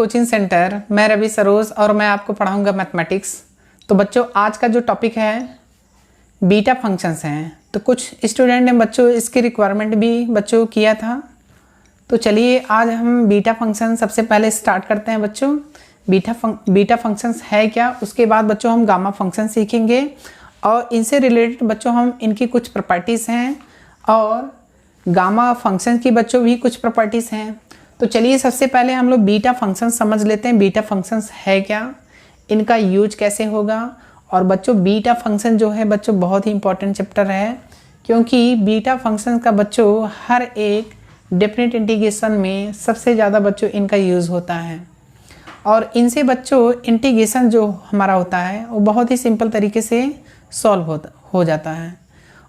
Coaching centre. मैं रवि सरोज और मैं आपको पढ़ाऊंगा मैथमेटिक्स। तो बच्चों आज का जो टॉपिक है बीटा फंक्शंस हैं। तो कुछ स्टूडेंट ने बच्चों इसकी रिक्वायरमेंट भी बच्चों किया था। तो चलिए आज हम बीटा फंक्शन सबसे पहले स्टार्ट करते हैं बच्चों। बीटा फंक्शंस है क्या, उसके बाद बच्चों हम गामा फंक्शन सीखेंगे और इनसे रिलेटेड बच्चों हम इनकी कुछ प्रॉपर्टीज़ हैं और गामा फंक्शन की बच्चों भी कुछ प्रॉपर्टीज़ हैं। तो चलिए सबसे पहले हम लोग बीटा फंक्शन समझ लेते हैं। बीटा फंक्शंस है क्या, इनका यूज कैसे होगा। और बच्चों बीटा फंक्शन जो है बच्चों बहुत ही इंपॉर्टेंट चैप्टर है, क्योंकि बीटा फंक्शन का बच्चों हर एक डेफिनेट इंटीग्रेशन में सबसे ज़्यादा बच्चों इनका यूज़ होता है। और इनसे बच्चों इंटीग्रेशन जो हमारा होता है वो बहुत ही सिंपल तरीके से सॉल्व हो जाता है।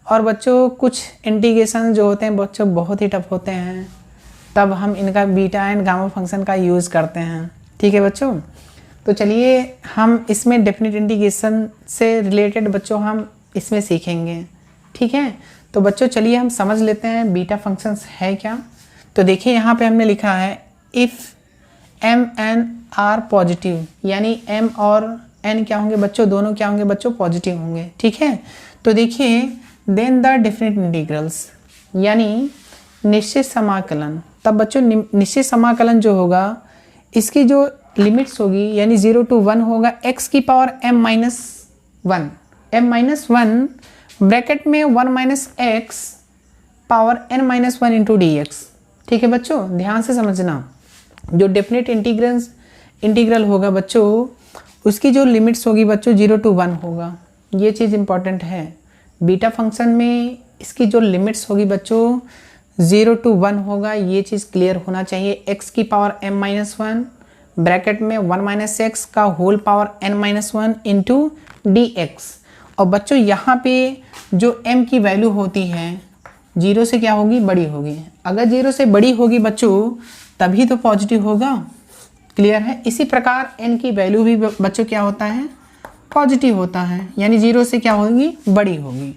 और बच्चों कुछ इंटीग्रेशन जो होते हैं बच्चों बहुत ही टफ होते हैं, तब हम इनका बीटा एंड गामा फंक्शन का यूज़ करते हैं। ठीक है बच्चों, तो चलिए हम इसमें डेफिनेट इंटीग्रेशन से रिलेटेड बच्चों हम इसमें सीखेंगे। ठीक है, तो बच्चों चलिए हम समझ लेते हैं बीटा फंक्शंस है क्या। तो देखिए यहाँ पे हमने लिखा है if m n are positive, यानी m और n क्या होंगे बच्चों, दोनों क्या होंगे बच्चों, पॉजिटिव होंगे। ठीक है, तो देखिए देन द डेफिनेट इंटीग्रल्स, यानी निश्चित समाकलन। तब बच्चों निश्चित समाकलन जो होगा इसकी जो लिमिट्स होगी यानी 0 to 1 होगा x की पावर m-1 ब्रैकेट में 1 - x power n-1 into D x. ठीक है बच्चों, ध्यान से समझना। जो डेफिनेट इंटीग्रल होगा बच्चों उसकी जो लिमिट्स होगी बच्चों 0 to 1 होगा। ये चीज़ इंपॉर्टेंट है। बीटा फंक्शन में इसकी जो लिमिट्स होगी बच्चों 0 to 1 होगा, ये चीज़ क्लियर होना चाहिए। x की पावर m-1 ब्रैकेट में 1 - x का whole power n-1 into D X. और बच्चों यहाँ पे जो m की वैल्यू होती है 0 से क्या होगी, बड़ी होगी। अगर 0 से बड़ी होगी बच्चों तभी तो पॉजिटिव होगा। क्लियर है। इसी प्रकार n की वैल्यू भी बच्चों क्या होता है, पॉजिटिव होता है, यानी 0 से क्या होगी, बड़ी होगी।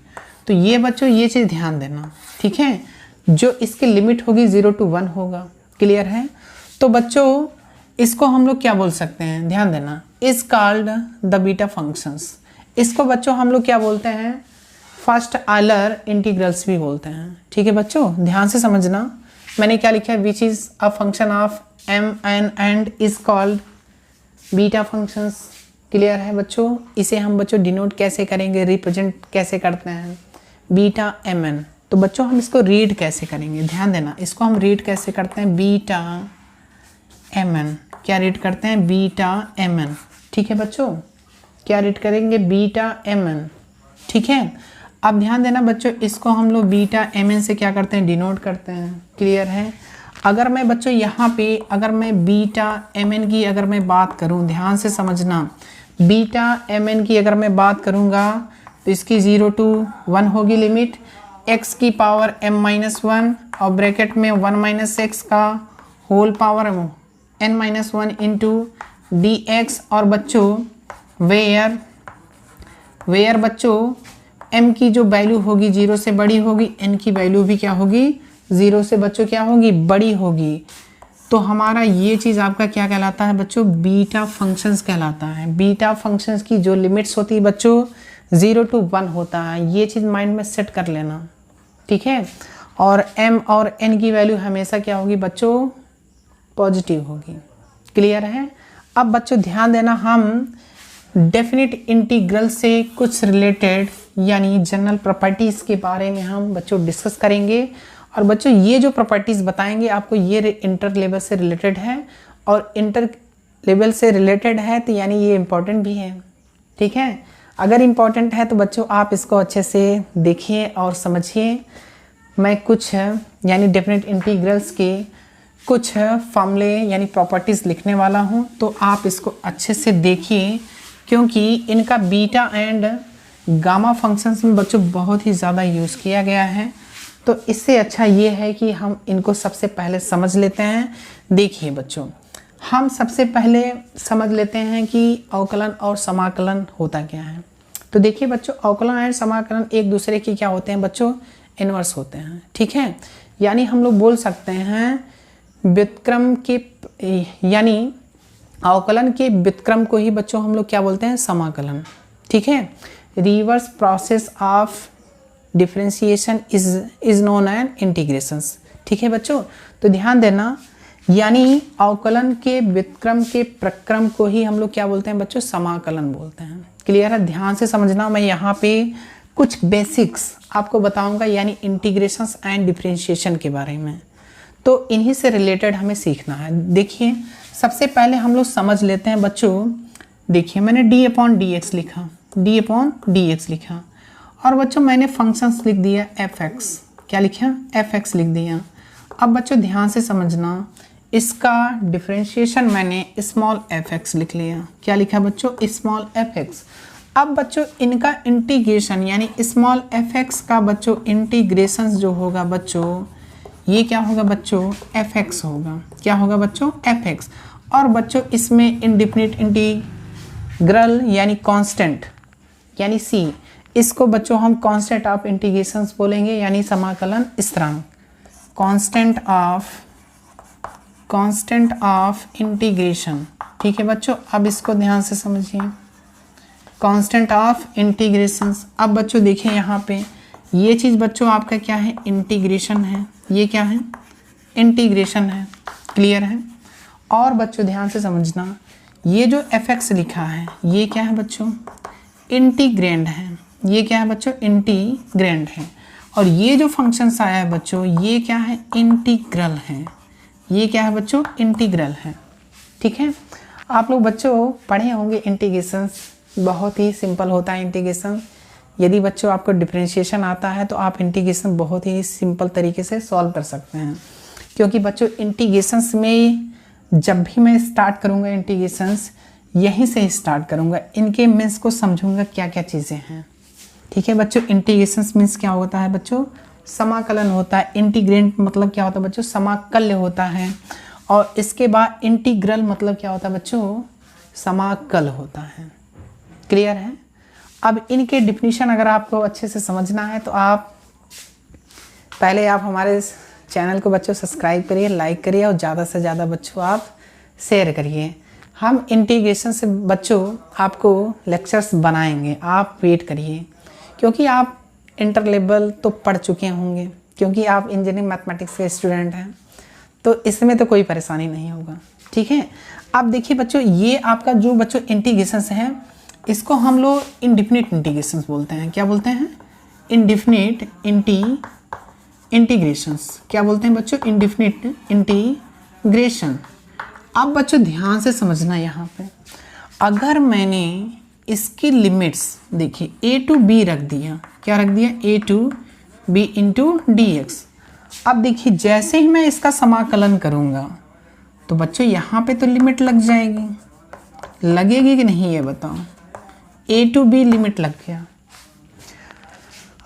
तो ये बच्चों ये चीज़ ध्यान देना। ठीक है, जो इसकी लिमिट होगी 0 to 1 होगा। क्लियर है। तो बच्चों इसको हम लोग क्या बोल सकते हैं, ध्यान देना, is called the beta functions. इसको बच्चों हम लोग क्या बोलते हैं, फर्स्ट ऑर्डर इंटीग्रल्स भी बोलते हैं। ठीक है बच्चों, ध्यान से समझना। मैंने क्या लिखा है, which is a function of m n and is called beta functions. Clear है बच्चों। इसे हम बच्चों डिनोट कैसे करेंगे, रिप्रेजेंट कैसे करते हैं, बीटा mn। तो बच्चों हम इसको रीड कैसे करेंगे, ध्यान देना। इसको हम रीड कैसे करते हैं, बीटा mn। क्या रीड करते हैं, बीटा mn। ठीक है बच्चों, क्या रीड करेंगे, बीटा mn। ठीक है, अब ध्यान देना बच्चों, इसको हम लोग बीटा mn से क्या करते हैं, डिनोट करते हैं। क्लियर है। अगर मैं बच्चों यहाँ पे अगर मैं बीटा mn की अगर मैं बात करूँ, ध्यान से समझना, बीटा mn की अगर मैं बात करूँगा तो इसकी 0 to 1 होगी लिमिट, x की पावर m-1 और ब्रैकेट में 1 - x का whole power n-1 into D X. और बच्चों वेयर बच्चों m की जो वैल्यू होगी 0 से बड़ी होगी, n की वैल्यू भी क्या होगी, 0 से बच्चों क्या होगी, बड़ी होगी। तो हमारा ये चीज़ आपका क्या कहलाता है बच्चों, बीटा फंक्शंस कहलाता है। बीटा फंक्शंस की जो लिमिट्स होती है बच्चों 0 to 1 होता है। ये चीज़ माइंड में सेट कर लेना। ठीक है, और m और n की वैल्यू हमेशा क्या होगी बच्चों, पॉजिटिव होगी। क्लियर है। अब बच्चों ध्यान देना, हम डेफिनेट इंटीग्रल से कुछ रिलेटेड यानी जनरल प्रॉपर्टीज़ के बारे में हम बच्चों डिस्कस करेंगे। और बच्चों ये जो प्रॉपर्टीज़ बताएंगे आपको ये इंटर लेवल से रिलेटेड है, और इंटर लेवल से रिलेटेड है तो यानी ये इम्पॉर्टेंट भी है। ठीक है, अगर इम्पॉर्टेंट है तो बच्चों आप इसको अच्छे से देखिए और समझिए। मैं कुछ यानी डेफिनेट इंटीग्रल्स के कुछ फॉर्मूले यानी प्रॉपर्टीज़ लिखने वाला हूँ, तो आप इसको अच्छे से देखिए, क्योंकि इनका बीटा एंड गामा फंक्शंस में बच्चों बहुत ही ज़्यादा यूज़ किया गया है। तो इससे अच्छा ये है कि हम इनको सबसे पहले समझ लेते हैं। देखिए बच्चों, हम सबसे पहले समझ लेते हैं कि अवकलन और समाकलन होता क्या है। तो देखिए बच्चों, अवकलन और समाकलन एक दूसरे के क्या होते हैं बच्चों, इन्वर्स होते हैं। ठीक है, यानी हम लोग बोल सकते हैं व्युत्क्रम के यानी अवकलन के व्युत्क्रम को ही बच्चों हम लोग क्या बोलते हैं, समाकलन। ठीक है, reverse process of differentiation is known an integrations. ठीक है बच्चों, तो ध्यान देना, यानी अवकलन के व्युत्क्रम के प्रक्रम को ही हम लोग क्या बोलते हैं बच्चों, समाकलन बोलते हैं। क्लियर है, ध्यान से समझना। मैं यहाँ पे कुछ बेसिक्स आपको बताऊंगा, यानी इंटीग्रेशंस एंड डिफरेंशिएशन के बारे में, तो इन्हीं से रिलेटेड हमें सीखना है। देखिए सबसे पहले हम लोग समझ लेते हैं बच्चों। देखिए मैंने d/dx लिखा, d/dx लिखा, और बच्चों मैंने फंक्शंस लिख दिया fx। क्या लिखा, fx लिख दिया। अब बच्चों ध्यान से समझना, इसका डिफरेंशिएशन मैंने स्मॉल fx लिख लिया। क्या लिखा बच्चों, स्मॉल fx। अब बच्चों इनका इंटीग्रेशन यानी स्मॉल fx का बच्चों इंटीग्रेशन जो होगा बच्चों, ये क्या होगा बच्चों, fx होगा। क्या होगा बच्चों, fx। और बच्चों इसमें इंडिफिनिट इंटीग्रल यानी कांस्टेंट यानी c, इसको बच्चों हम कांस्टेंट ऑफ इंटीग्रेशंस बोलेंगे, यानी समाकलन स्थिरांक, कांस्टेंट ऑफ इंटीग्रेशन। ठीक है बच्चों, अब इसको ध्यान से समझिए, कांस्टेंट ऑफ इंटीग्रेशंस। अब बच्चों देखिए यहाँ पे ये चीज़ बच्चों आपका क्या है, इंटीग्रेशन है। ये क्या है, इंटीग्रेशन है। क्लियर है। और बच्चों ध्यान से समझना, ये जो fx लिखा है ये क्या है बच्चों, इंटीग्रैंड है। ये क्या है बच्चों, इंटीग्रैंड है। और ये जो फंक्शंस आया है बच्चों, ये क्या है, इंटीग्रल है। ये क्या है बच्चों, इंटीग्रल है। ठीक है, आप लोग बच्चों पढ़े होंगे इंटीग्रेशंस, बहुत ही सिंपल होता है इंटीग्रेशन। यदि बच्चों आपको डिफरेंशिएशन आता है तो आप इंटीग्रेशन बहुत ही सिंपल तरीके से सॉल्व कर सकते हैं, क्योंकि बच्चों इंटीग्रेशंस में जब भी मैं स्टार्ट करूँगा इंटीग्रेशंस, यहीं से स्टार्ट करूँगा, इनके मीन्स को समझूंगा क्या क्या चीज़ें हैं। ठीक है बच्चों, इंटीग्रेशंस मीन्स क्या होता है बच्चों, समाकलन होता है। इंटीग्रेंट मतलब क्या होता है बच्चों, समाकल्य होता है। और इसके बाद इंटीग्रल मतलब क्या होता है बच्चों, समाकल होता है। क्लियर है। अब इनके डिफिनीशन अगर आपको अच्छे से समझना है तो आप पहले आप हमारे चैनल को बच्चों सब्सक्राइब करिए, लाइक करिए, और ज़्यादा से ज़्यादा बच्चों आप शेयर करिए। हम इंटीग्रेशन से बच्चों आपको लेक्चर्स बनाएंगे, आप वेट करिए, क्योंकि आप इंटर लेवल तो पढ़ चुके होंगे, क्योंकि आप इंजीनियरिंग मैथमेटिक्स के स्टूडेंट हैं, तो इसमें तो कोई परेशानी नहीं होगा। ठीक है। अब देखिए बच्चों, ये आपका जो बच्चों इंटीग्रेशंस है, इसको हम लोग इंडिफिनिट इंटीग्रेशंस बोलते हैं। क्या बोलते हैं, इंडिफिनिट इंटीग्रेशंस। क्या बोलते हैं बच्चों, इंडिफिनिट इंटीग्रेशन। अब बच्चों ध्यान से समझना, यहाँ पे अगर मैंने इसकी लिमिट्स देखिए a to b रख दिया, क्या रख दिया, a to b into dx। अब देखिए जैसे ही मैं इसका समाकलन करूँगा तो बच्चों यहाँ पे तो लिमिट लग जाएगी, लगेगी कि नहीं ये बताओ, a to b लिमिट लग गया।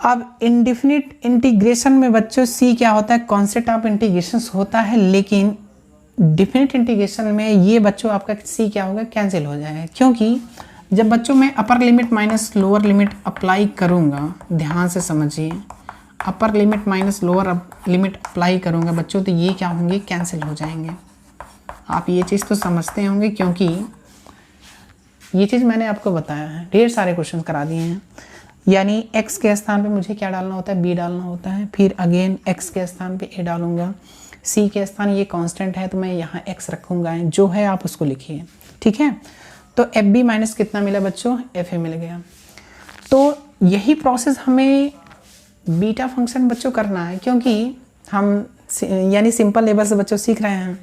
अब इंडिफिनिट इंटीग्रेशन में बच्चों c क्या होता है, कॉन्सेप्ट ऑफ इंटीग्रेशंस होता है, लेकिन डिफिनिट इंटीग्रेशन में ये बच्चों आपका c क्या होगा, कैंसिल हो जाएगा। क्योंकि जब बच्चों मैं upper limit minus lower limit apply करूँगा, ध्यान से समझिए, upper limit minus lower limit apply करूँगा बच्चों, तो ये क्या होंगे, कैंसिल हो जाएंगे। आप ये चीज़ तो समझते होंगे, क्योंकि ये चीज़ मैंने आपको बताया है, ढेर सारे क्वेश्चन करा दिए हैं। यानी x के स्थान पे मुझे क्या डालना होता है, b डालना होता है, फिर अगेन x के स्थान पे a डालूंगा, c के स्थान ये कांस्टेंट है तो मैं यहाँ x रखूँगा, जो है आप उसको लिखिए। ठीक है, तो एफ बी माइनस कितना मिला बच्चों, एफ ए मिल गया। तो यही प्रोसेस हमें बीटा फंक्शन बच्चों करना है, क्योंकि हम यानी सिंपल लेवल से बच्चों सीख रहे हैं,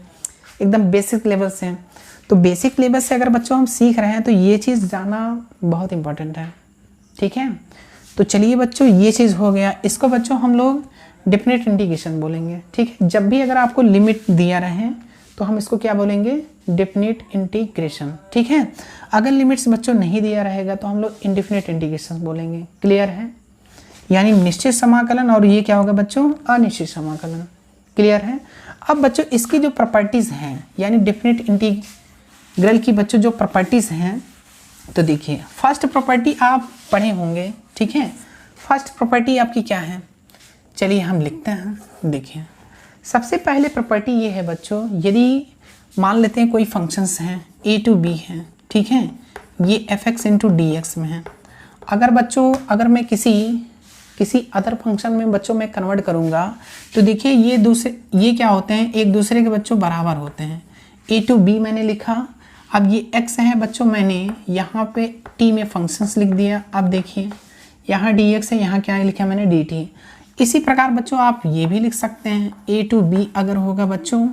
एकदम बेसिक लेवल से। तो बेसिक लेवल से अगर बच्चों हम सीख रहे हैं तो ये चीज़ जानना बहुत इंपॉर्टेंट है। ठीक है, तो चलिए बच्चों ये चीज़ हो गया, इसको बच्चों हम लोग डेफिनेट इंटीग्रेशन बोलेंगे। ठीक है, जब भी अगर आपको लिमिट दिया रहे तो हम इसको क्या बोलेंगे, डेफिनेट इंटीग्रेशन। ठीक है, अगर लिमिट्स बच्चों नहीं दिया रहेगा तो हम लोग इंडिफिनिट इंटीग्रेशन बोलेंगे। क्लियर है, यानी निश्चित समाकलन, और ये क्या होगा बच्चों, अनिश्चित समाकलन। क्लियर है। अब बच्चों इसकी जो प्रॉपर्टीज़ हैं, यानी डेफिनेट इंटीग्रल की बच्चों जो प्रॉपर्टीज़ हैं, तो देखिए फर्स्ट प्रॉपर्टी आप पढ़े होंगे। ठीक है, फर्स्ट प्रॉपर्टी आपकी क्या है, चलिए हम लिखते हैं। देखिए सबसे पहले प्रॉपर्टी ये है बच्चों, यदि मान लेते हैं कोई फंक्शंस हैं a to b हैं, ठीक है, ये fx इंटू डी एक्स में है। अगर मैं किसी अदर फंक्शन में बच्चों में कन्वर्ट करूँगा तो देखिए ये क्या होते हैं, एक दूसरे के बच्चों बराबर होते हैं। a to b मैंने लिखा, अब ये x है बच्चों, मैंने यहाँ पे t में फंक्शंस लिख दिया। अब देखिए यहाँ dx है, यहाँ क्या लिखा मैंने dt। इसी प्रकार बच्चों आप ये भी लिख सकते हैं, a to b अगर होगा बच्चों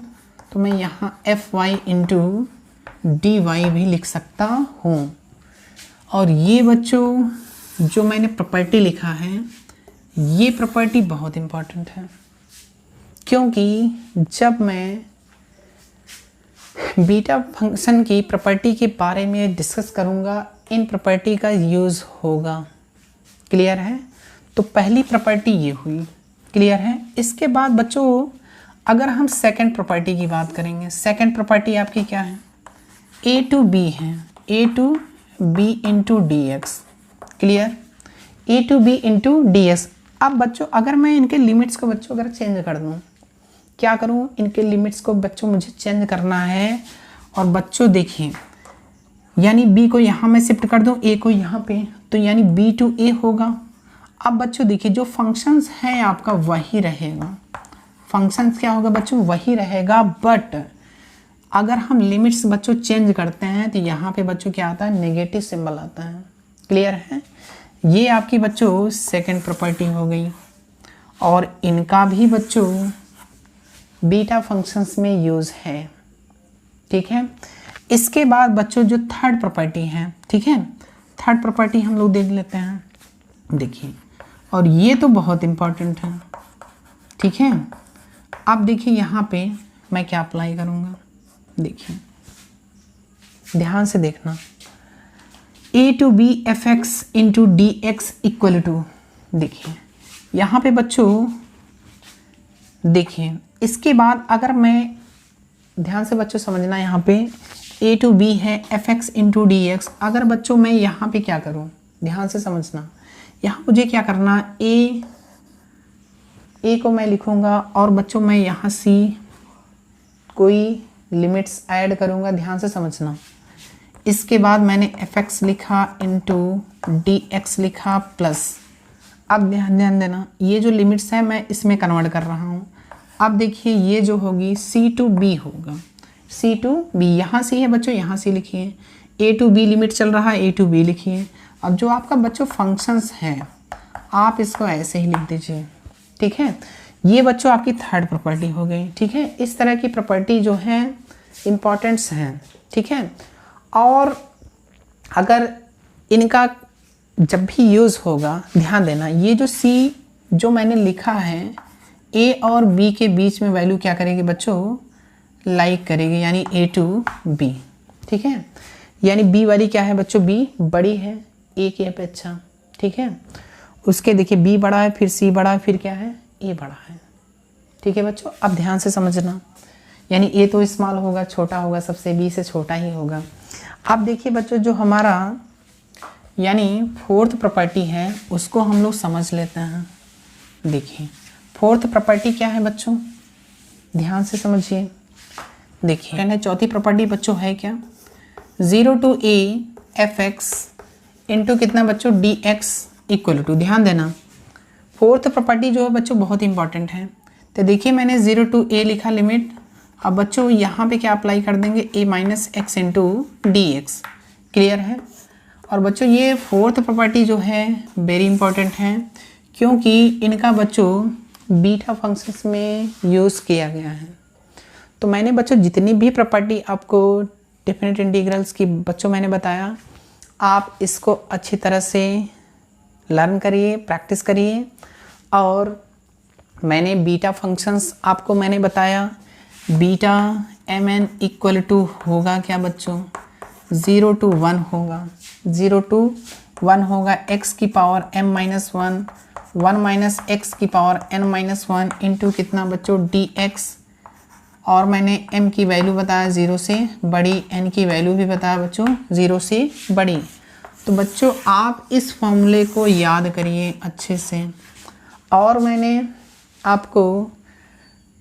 तो मैं यहाँ fy इंटू dy भी लिख सकता हूँ। और ये बच्चों जो मैंने प्रॉपर्टी लिखा है, ये प्रॉपर्टी बहुत इम्पॉर्टेंट है, क्योंकि जब मैं बीटा फंक्शन की प्रॉपर्टी के बारे में डिस्कस करूँगा, इन प्रॉपर्टी का यूज़ होगा। क्लियर है? तो पहली प्रॉपर्टी ये हुई, क्लियर है। इसके बाद बच्चों अगर हम सेकंड प्रॉपर्टी की बात करेंगे, सेकंड प्रॉपर्टी आपकी क्या है, a to b है, a to b into D x. Clear, a to b into D x. अब बच्चों अगर मैं इनके लिमिट्स को बच्चों अगर चेंज कर दूँ, क्या करूँ, इनके लिमिट्स को बच्चों मुझे चेंज करना है। और बच्चों देखिए, यानी b को यहाँ मैं शिफ्ट कर दूँ, a को यहाँ पे, तो यानी b to a होगा। अब बच्चों देखिए जो फंक्शंस है आपका वही रहेगा, फंक्शंस क्या होगा बच्चों, वही रहेगा। बट अगर हम लिमिट्स बच्चों चेंज करते हैं तो यहाँ पे बच्चों क्या आता है, नेगेटिव सिंबल आता है। क्लियर है? ये आपकी बच्चों सेकंड प्रॉपर्टी हो गई। और इनका भी बच्चों बीटा फंक्शंस में यूज़ है, ठीक है। इसके बाद बच्चों जो थर्ड प्रॉपर्टी है, ठीक है, थर्ड प्रॉपर्टी हम लोग देख लेते हैं। देखिए, और ये तो बहुत इम्पॉर्टेंट है, ठीक है। अब देखिए यहाँ पे मैं क्या अप्लाई करूँगा, देखिए ध्यान से देखना, a to b fx into D X equal to, देखिए यहाँ पे बच्चों देखिए, इसके बाद अगर मैं ध्यान से बच्चों समझना, यहाँ पे a to b है fx इंटू डी एक्स। अगर बच्चों मैं यहाँ पे क्या करूँ, ध्यान से समझना, यहाँ मुझे क्या करना, a को मैं लिखूँगा और बच्चों मैं यहाँ c कोई लिमिट्स ऐड करूँगा, ध्यान से समझना। इसके बाद मैंने fx लिखा इंटू डी एक्स लिखा प्लस, अब ध्यान देना, ये जो लिमिट्स है मैं इसमें कन्वर्ट कर रहा हूँ। अब देखिए ये जो होगी c to b होगा, c to b, यहाँ c है बच्चों, यहाँ c लिखिए, a to b लिमिट चल रहा है, a to b लिखिए। अब जो आपका बच्चों फंक्शंस है आप इसको ऐसे ही लिख दीजिए, ठीक है। ये बच्चों आपकी थर्ड प्रॉपर्टी हो गई, ठीक है। इस तरह की प्रॉपर्टी जो है इम्पॉर्टेंट्स हैं, ठीक है। और अगर इनका जब भी यूज़ होगा, ध्यान देना, ये जो c जो मैंने लिखा है a और b के बीच में वैल्यू क्या करेगी बच्चों, लाइक करेगी, यानी a to b, ठीक है। यानी b वाली क्या है बच्चों, b बड़ी है a की अपेक्षा, ठीक है। उसके देखिए b बड़ा है, फिर c बड़ा है, फिर क्या है, a बड़ा है, ठीक है बच्चों। अब ध्यान से समझना, यानी a तो स्मॉल होगा, छोटा होगा, सबसे b से छोटा ही होगा। अब देखिए बच्चों जो हमारा यानी फोर्थ प्रॉपर्टी है उसको हम लोग समझ लेते हैं। देखिए फोर्थ प्रॉपर्टी क्या है बच्चों, ध्यान से समझिए। देखिए चौथी प्रॉपर्टी बच्चों है क्या, 0 to a fx इंटू कितना बच्चों, डी एक्स इक्वल टू। ध्यान देना, फोर्थ प्रॉपर्टी जो है बच्चों बहुत इंपॉर्टेंट है। तो देखिए मैंने 0 to a लिखा लिमिट, अब बच्चों यहाँ पे क्या अप्लाई कर देंगे, a minus x into D x. Clear है? और बच्चों ये फोर्थ प्रॉपर्टी जो है वेरी इंपॉर्टेंट है, क्योंकि इनका बच्चों बीटा फंक्शंस में यूज़ किया गया है। तो मैंने बच्चों जितनी भी प्रॉपर्टी आपको डेफिनेट इंटीग्रल्स की बच्चों मैंने बताया, आप इसको अच्छी तरह से लर्न करिए, प्रैक्टिस करिए। और मैंने बीटा फंक्शंस आपको मैंने बताया, beta M N equal to होगा क्या बच्चों, 0 to 1 होगा, 0 to 1 होगा x की power m minus 1, 1 minus x की पावर n माइनस 1 इंटू कितना बच्चों, dx। और मैंने m की वैल्यू बताया 0 से बड़ी, n की वैल्यू भी बताया बच्चों 0 से बड़ी। तो बच्चों आप इस फॉर्मूले को याद करिए अच्छे से। और मैंने आपको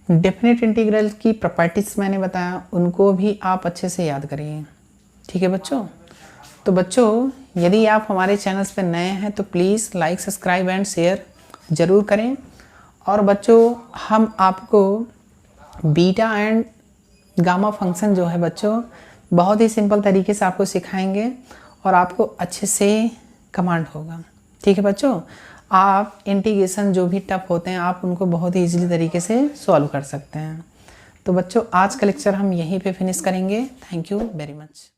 डेफिनेट इंटीग्रल की प्रॉपर्टीज मैंने बताया, उनको भी आप अच्छे से याद करिए। ठीक है बच्चों। तो बच्चों यदि आप हमारे चैनल्स पर नए हैं तो please like, subscribe and share ज़रूर करें। और बच्चों हम आपको बीटा एंड गामा फंक्शन जो है बच्चों बहुत ही सिंपल तरीके से आपको सिखाएंगे और आपको अच्छे से कमांड होगा। ठीक है बच्चों। आप इंटीग्रेशन जो भी टफ होते हैं आप उनको बहुत ही ईजिली तरीके से सॉल्व कर सकते हैं। तो बच्चों आज का लेक्चर हम यहीं पे फिनिश करेंगे। Thank you very much.